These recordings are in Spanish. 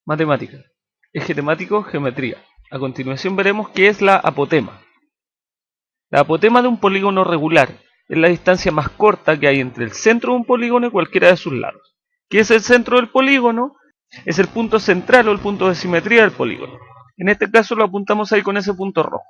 Matemática. Eje temático, geometría. A continuación veremos qué es la apotema. La apotema de un polígono regular es la distancia más corta que hay entre el centro de un polígono y cualquiera de sus lados. ¿Qué es el centro del polígono? Es el punto central o el punto de simetría del polígono. En este caso lo apuntamos ahí con ese punto rojo.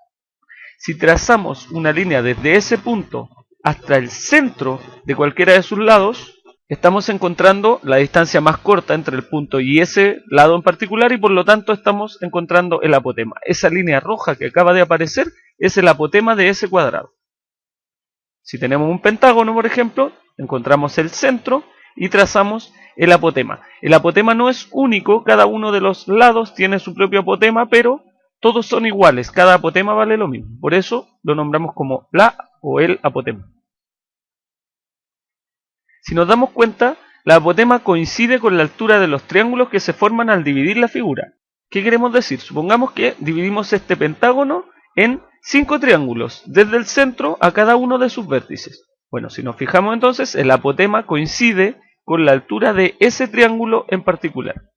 Si trazamos una línea desde ese punto hasta el centro de cualquiera de sus lados, estamos encontrando la distancia más corta entre el punto y ese lado en particular, y por lo tanto estamos encontrando el apotema. Esa línea roja que acaba de aparecer es el apotema de ese cuadrado. Si tenemos un pentágono, por ejemplo, encontramos el centro y trazamos el apotema. El apotema no es único, cada uno de los lados tiene su propio apotema, pero todos son iguales, cada apotema vale lo mismo. Por eso lo nombramos como la o el apotema. Si nos damos cuenta, la apotema coincide con la altura de los triángulos que se forman al dividir la figura. ¿Qué queremos decir? Supongamos que dividimos este pentágono en 5 triángulos, desde el centro a cada uno de sus vértices. Bueno, si nos fijamos entonces, el apotema coincide con la altura de ese triángulo en particular.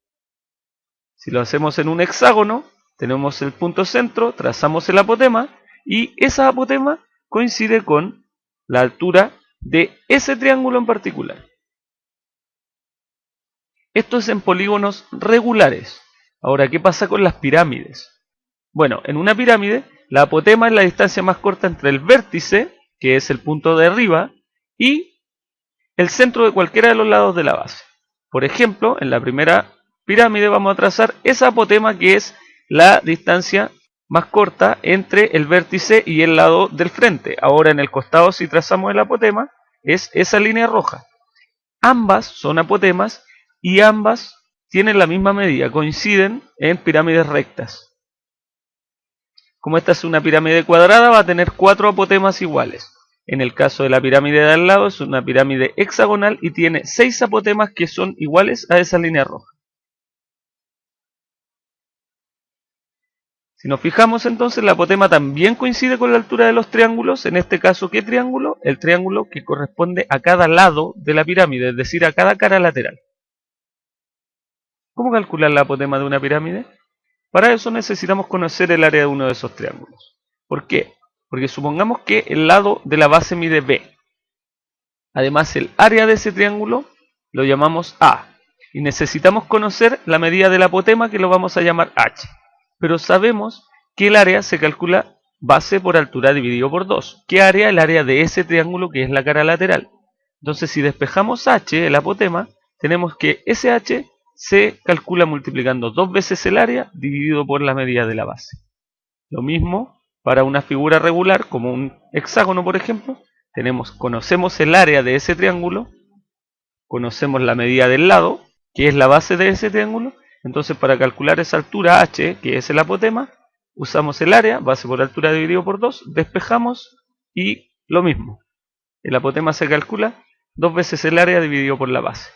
Si lo hacemos en un hexágono, tenemos el punto centro, trazamos el apotema, y esa apotema coincide con la altura de ese triángulo en particular. Esto es en polígonos regulares. Ahora, ¿qué pasa con las pirámides? Bueno, en una pirámide, la apotema es la distancia más corta entre el vértice, que es el punto de arriba, y el centro de cualquiera de los lados de la base. Por ejemplo, en la primera pirámide vamos a trazar esa apotema, que es la distancia más corta entre el vértice y el lado del frente. Ahora en el costado, si trazamos el apotema, es esa línea roja. Ambas son apotemas y ambas tienen la misma medida, coinciden en pirámides rectas. Como esta es una pirámide cuadrada, va a tener 4 apotemas iguales. En el caso de la pirámide de al lado, es una pirámide hexagonal y tiene 6 apotemas que son iguales a esa línea roja. Si nos fijamos entonces, la apotema también coincide con la altura de los triángulos. En este caso, ¿qué triángulo? El triángulo que corresponde a cada lado de la pirámide, es decir, a cada cara lateral. ¿Cómo calcular la apotema de una pirámide? Para eso necesitamos conocer el área de uno de esos triángulos. ¿Por qué? Porque supongamos que el lado de la base mide B. Además, el área de ese triángulo lo llamamos A. Y necesitamos conocer la medida del apotema, que lo vamos a llamar H. Pero sabemos que el área se calcula base por altura dividido por 2. ¿Qué área? El área de ese triángulo, que es la cara lateral. Entonces, si despejamos H, el apotema, tenemos que ese H se calcula multiplicando 2 veces el área dividido por la medida de la base. Lo mismo para una figura regular, como un hexágono, por ejemplo. Conocemos el área de ese triángulo, conocemos la medida del lado, que es la base de ese triángulo. Entonces, para calcular esa altura H, que es el apotema, usamos el área, base por altura dividido por 2, despejamos y lo mismo. El apotema se calcula 2 veces el área dividido por la base.